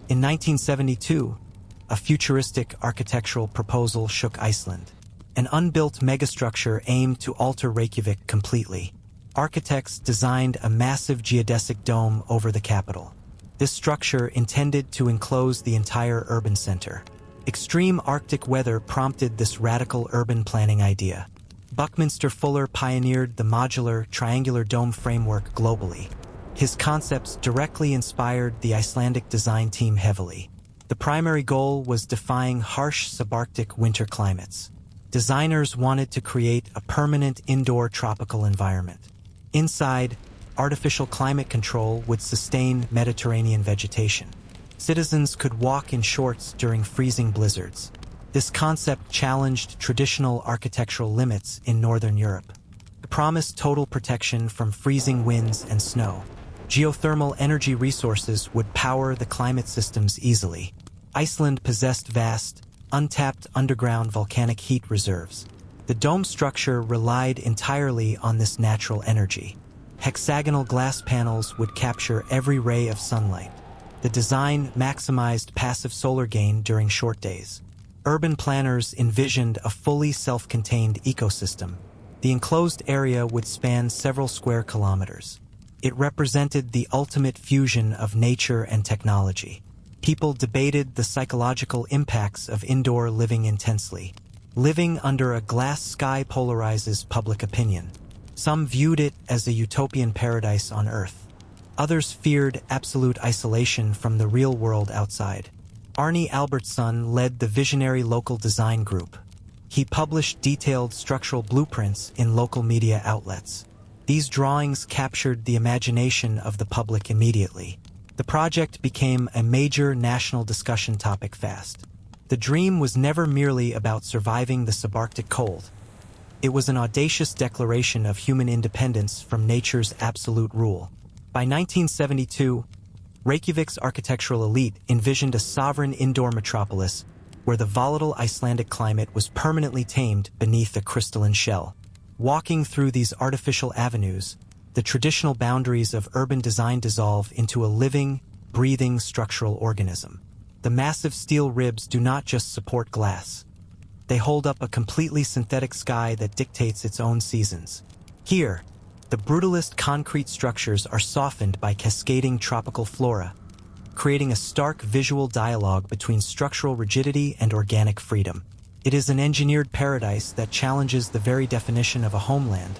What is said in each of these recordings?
In 1972, a futuristic architectural proposal shook Iceland. An unbuilt megastructure aimed to alter Reykjavik completely. Architects designed a massive geodesic dome over the capital. This structure intended to enclose the entire urban center. Extreme Arctic weather prompted this radical urban planning idea. Buckminster Fuller pioneered the modular, triangular dome framework globally. His concepts directly inspired the Icelandic design team heavily. The primary goal was defying harsh subarctic winter climates. Designers wanted to create a permanent indoor tropical environment. Inside, artificial climate control would sustain Mediterranean vegetation. Citizens could walk in shorts during freezing blizzards. This concept challenged traditional architectural limits in Northern Europe. It promised total protection from freezing winds and snow. Geothermal energy resources would power the climate systems easily. Iceland possessed vast, untapped underground volcanic heat reserves. The dome structure relied entirely on this natural energy. Hexagonal glass panels would capture every ray of sunlight. The design maximized passive solar gain during short days. Urban planners envisioned a fully self-contained ecosystem. The enclosed area would span several square kilometers. It represented the ultimate fusion of nature and technology. People debated the psychological impacts of indoor living intensely. Living under a glass sky polarizes public opinion. Some viewed it as a utopian paradise on Earth. Others feared absolute isolation from the real world outside. Arne Albertsson led the visionary local design group. He published detailed structural blueprints in local media outlets. These drawings captured the imagination of the public immediately. The project became a major national discussion topic fast. The dream was never merely about surviving the subarctic cold. It was an audacious declaration of human independence from nature's absolute rule. By 1972, Reykjavik's architectural elite envisioned a sovereign indoor metropolis where the volatile Icelandic climate was permanently tamed beneath a crystalline shell. Walking through these artificial avenues, the traditional boundaries of urban design dissolve into a living, breathing structural organism. The massive steel ribs do not just support glass. They hold up a completely synthetic sky that dictates its own seasons. Here, the brutalist concrete structures are softened by cascading tropical flora, creating a stark visual dialogue between structural rigidity and organic freedom. It is an engineered paradise that challenges the very definition of a homeland,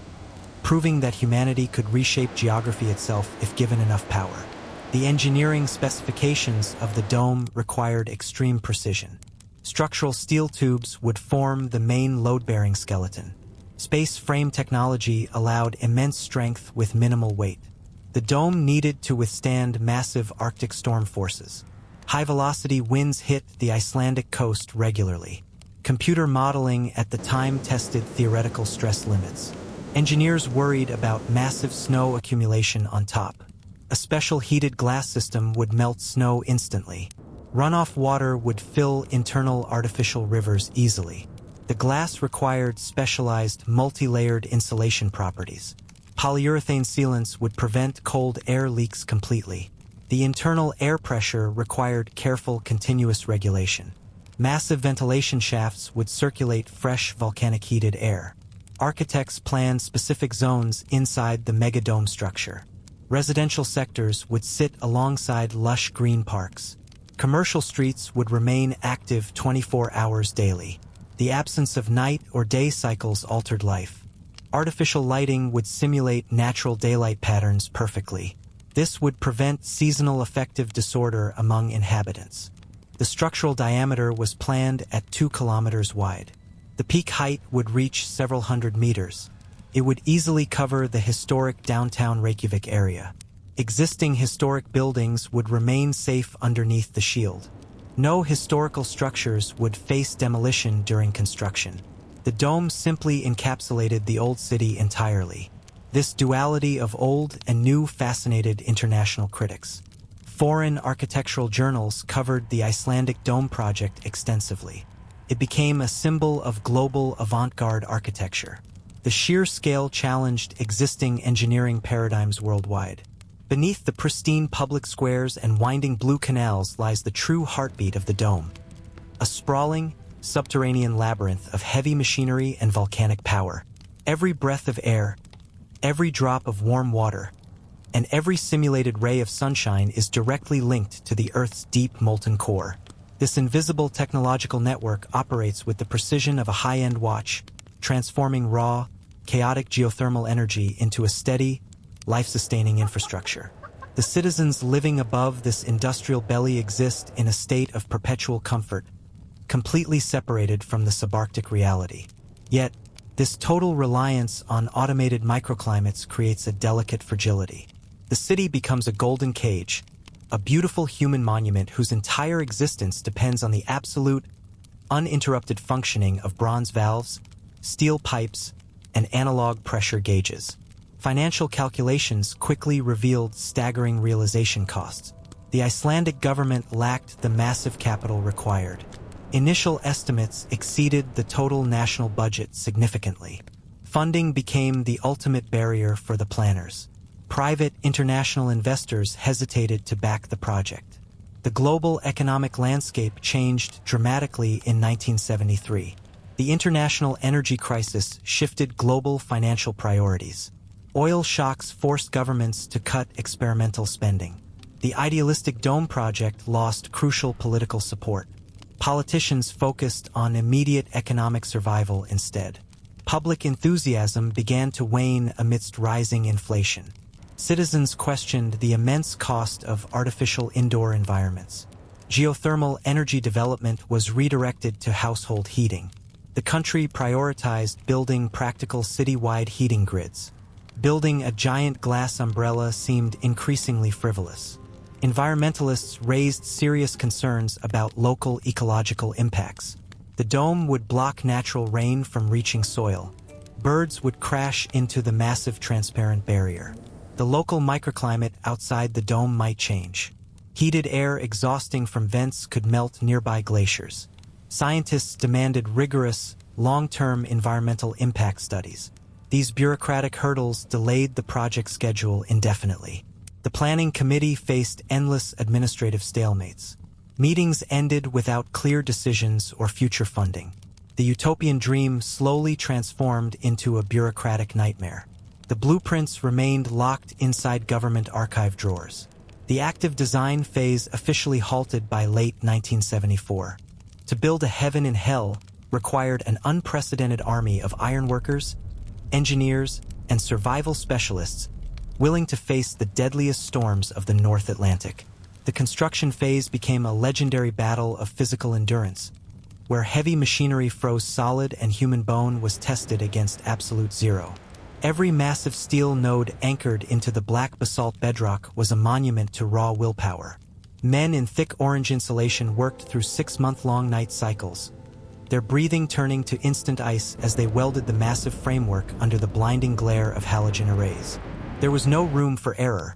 proving that humanity could reshape geography itself if given enough power. The engineering specifications of the dome required extreme precision. Structural steel tubes would form the main load-bearing skeleton. Space frame technology allowed immense strength with minimal weight. The dome needed to withstand massive Arctic storm forces. High-velocity winds hit the Icelandic coast regularly. Computer modeling at the time tested theoretical stress limits. Engineers worried about massive snow accumulation on top. A special heated glass system would melt snow instantly. Runoff water would fill internal artificial rivers easily. The glass required specialized multi-layered insulation properties. Polyurethane sealants would prevent cold air leaks completely. The internal air pressure required careful continuous regulation. Massive ventilation shafts would circulate fresh volcanic heated air. Architects planned specific zones inside the megadome structure. Residential sectors would sit alongside lush green parks. Commercial streets would remain active 24 hours daily. The absence of night or day cycles altered life. Artificial lighting would simulate natural daylight patterns perfectly. This would prevent seasonal affective disorder among inhabitants. The structural diameter was planned at 2 kilometers wide. The peak height would reach several hundred meters. It would easily cover the historic downtown Reykjavik area. Existing historic buildings would remain safe underneath the shield. No historical structures would face demolition during construction. The dome simply encapsulated the old city entirely. This duality of old and new fascinated international critics. Foreign architectural journals covered the Icelandic Dome project extensively. It became a symbol of global avant-garde architecture. The sheer scale challenged existing engineering paradigms worldwide. Beneath the pristine public squares and winding blue canals lies the true heartbeat of the dome. A sprawling, subterranean labyrinth of heavy machinery and volcanic power. Every breath of air, every drop of warm water, and every simulated ray of sunshine is directly linked to the Earth's deep molten core. This invisible technological network operates with the precision of a high-end watch, transforming raw, chaotic geothermal energy into a steady, life-sustaining infrastructure. The citizens living above this industrial belly exist in a state of perpetual comfort, completely separated from the subarctic reality. Yet, this total reliance on automated microclimates creates a delicate fragility. The city becomes a golden cage, a beautiful human monument whose entire existence depends on the absolute, uninterrupted functioning of bronze valves, steel pipes, and analog pressure gauges. Financial calculations quickly revealed staggering realization costs. The Icelandic government lacked the massive capital required. Initial estimates exceeded the total national budget significantly. Funding became the ultimate barrier for the planners. Private international investors hesitated to back the project. The global economic landscape changed dramatically in 1973. The international energy crisis shifted global financial priorities. Oil shocks forced governments to cut experimental spending. The idealistic dome project lost crucial political support. Politicians focused on immediate economic survival instead. Public enthusiasm began to wane amidst rising inflation. Citizens questioned the immense cost of artificial indoor environments. Geothermal energy development was redirected to household heating. The country prioritized building practical city-wide heating grids. Building a giant glass umbrella seemed increasingly frivolous. Environmentalists raised serious concerns about local ecological impacts. The dome would block natural rain from reaching soil. Birds would crash into the massive transparent barrier. The local microclimate outside the dome might change. Heated air exhausting from vents could melt nearby glaciers. Scientists demanded rigorous, long-term environmental impact studies. These bureaucratic hurdles delayed the project schedule indefinitely. The planning committee faced endless administrative stalemates. Meetings ended without clear decisions or future funding. The utopian dream slowly transformed into a bureaucratic nightmare. The blueprints remained locked inside government archive drawers. The active design phase officially halted by late 1974. To build a heaven and hell required an unprecedented army of ironworkers, engineers, and survival specialists willing to face the deadliest storms of the North Atlantic. The construction phase became a legendary battle of physical endurance, where heavy machinery froze solid and human bone was tested against absolute zero. Every massive steel node anchored into the black basalt bedrock was a monument to raw willpower. Men in thick orange insulation worked through 6-month-long night cycles, their breathing turning to instant ice as they welded the massive framework under the blinding glare of halogen arrays. There was no room for error.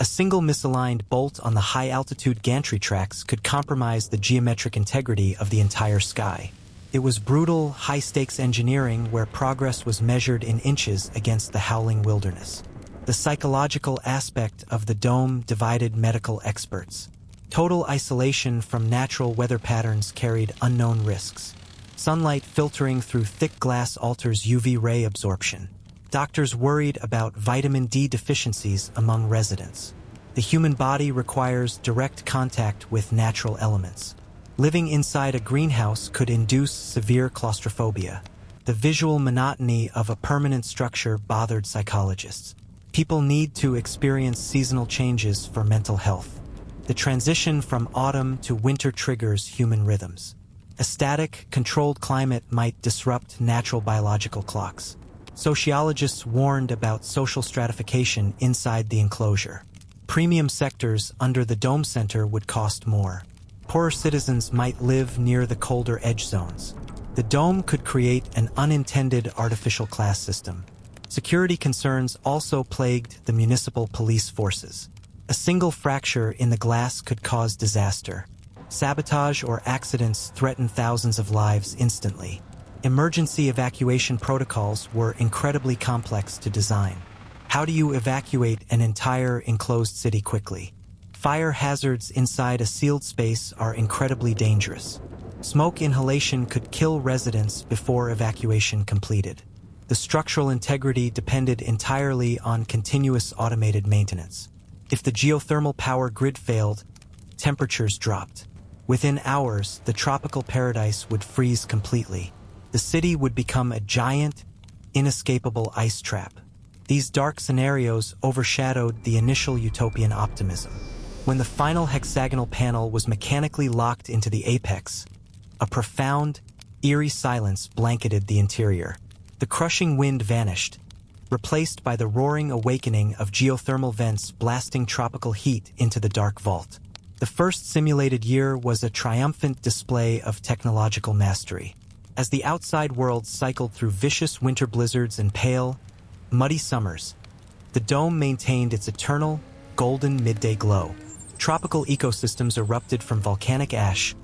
A single misaligned bolt on the high-altitude gantry tracks could compromise the geometric integrity of the entire sky. It was brutal, high-stakes engineering where progress was measured in inches against the howling wilderness. The psychological aspect of the dome divided medical experts. Total isolation from natural weather patterns carried unknown risks. Sunlight filtering through thick glass alters UV ray absorption. Doctors worried about vitamin D deficiencies among residents. The human body requires direct contact with natural elements. Living inside a greenhouse could induce severe claustrophobia. The visual monotony of a permanent structure bothered psychologists. People need to experience seasonal changes for mental health. The transition from autumn to winter triggers human rhythms. A static, controlled climate might disrupt natural biological clocks. Sociologists warned about social stratification inside the enclosure. Premium sectors under the dome center would cost more. Poorer citizens might live near the colder edge zones. The dome could create an unintended artificial class system. Security concerns also plagued the municipal police forces. A single fracture in the glass could cause disaster. Sabotage or accidents threatened thousands of lives instantly. Emergency evacuation protocols were incredibly complex to design. How do you evacuate an entire enclosed city quickly? Fire hazards inside a sealed space are incredibly dangerous. Smoke inhalation could kill residents before evacuation completed. The structural integrity depended entirely on continuous automated maintenance. If the geothermal power grid failed, temperatures dropped. Within hours, the tropical paradise would freeze completely. The city would become a giant, inescapable ice trap. These dark scenarios overshadowed the initial utopian optimism. When the final hexagonal panel was mechanically locked into the apex, a profound, eerie silence blanketed the interior. The crushing wind vanished, replaced by the roaring awakening of geothermal vents blasting tropical heat into the dark vault. The first simulated year was a triumphant display of technological mastery. As the outside world cycled through vicious winter blizzards and pale, muddy summers, the dome maintained its eternal, golden midday glow. Tropical ecosystems erupted from volcanic ash,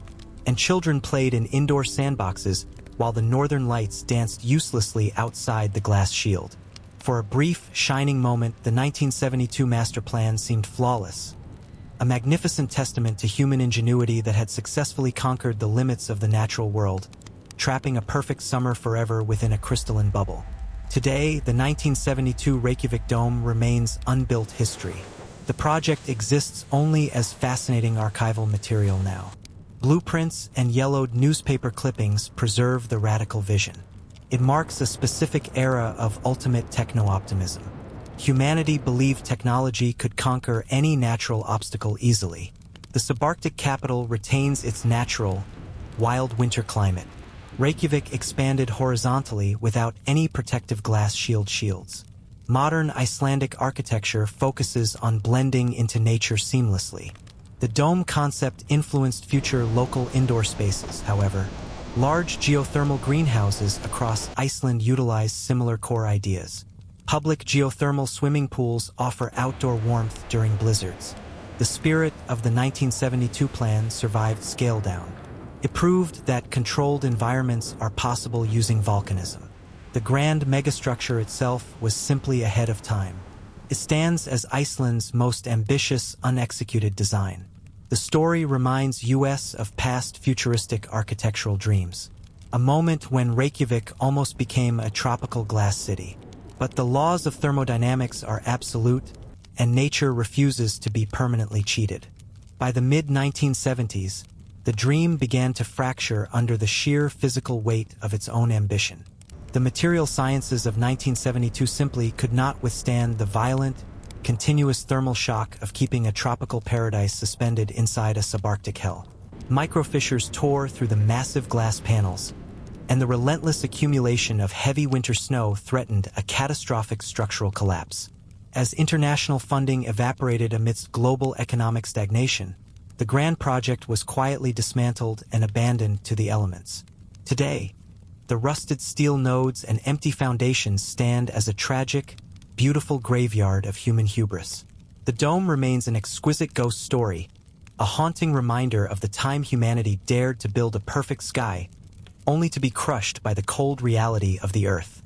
and children played in indoor sandboxes while the northern lights danced uselessly outside the glass shield. For a brief, shining moment, the 1972 master plan seemed flawless, a magnificent testament to human ingenuity that had successfully conquered the limits of the natural world, trapping a perfect summer forever within a crystalline bubble. Today, the 1972 Reykjavik Dome remains unbuilt history. The project exists only as fascinating archival material now. Blueprints and yellowed newspaper clippings preserve the radical vision. It marks a specific era of ultimate techno-optimism. Humanity believed technology could conquer any natural obstacle easily. The subarctic capital retains its natural, wild winter climate. Reykjavik expanded horizontally without any protective glass shields. Modern Icelandic architecture focuses on blending into nature seamlessly. The dome concept influenced future local indoor spaces, however. Large geothermal greenhouses across Iceland utilize similar core ideas. Public geothermal swimming pools offer outdoor warmth during blizzards. The spirit of the 1972 plan survived scale down. It proved that controlled environments are possible using volcanism. The grand megastructure itself was simply ahead of time. It stands as Iceland's most ambitious, unexecuted design. The story reminds us of past futuristic architectural dreams, a moment when Reykjavik almost became a tropical glass city. But the laws of thermodynamics are absolute, and nature refuses to be permanently cheated. By the mid-1970s, the dream began to fracture under the sheer physical weight of its own ambition. The material sciences of 1972 simply could not withstand the violent, continuous thermal shock of keeping a tropical paradise suspended inside a subarctic hell. Microfissures tore through the massive glass panels, and the relentless accumulation of heavy winter snow threatened a catastrophic structural collapse. As international funding evaporated amidst global economic stagnation, the grand project was quietly dismantled and abandoned to the elements. Today, the rusted steel nodes and empty foundations stand as a tragic, beautiful graveyard of human hubris. The dome remains an exquisite ghost story, a haunting reminder of the time humanity dared to build a perfect sky, only to be crushed by the cold reality of the earth.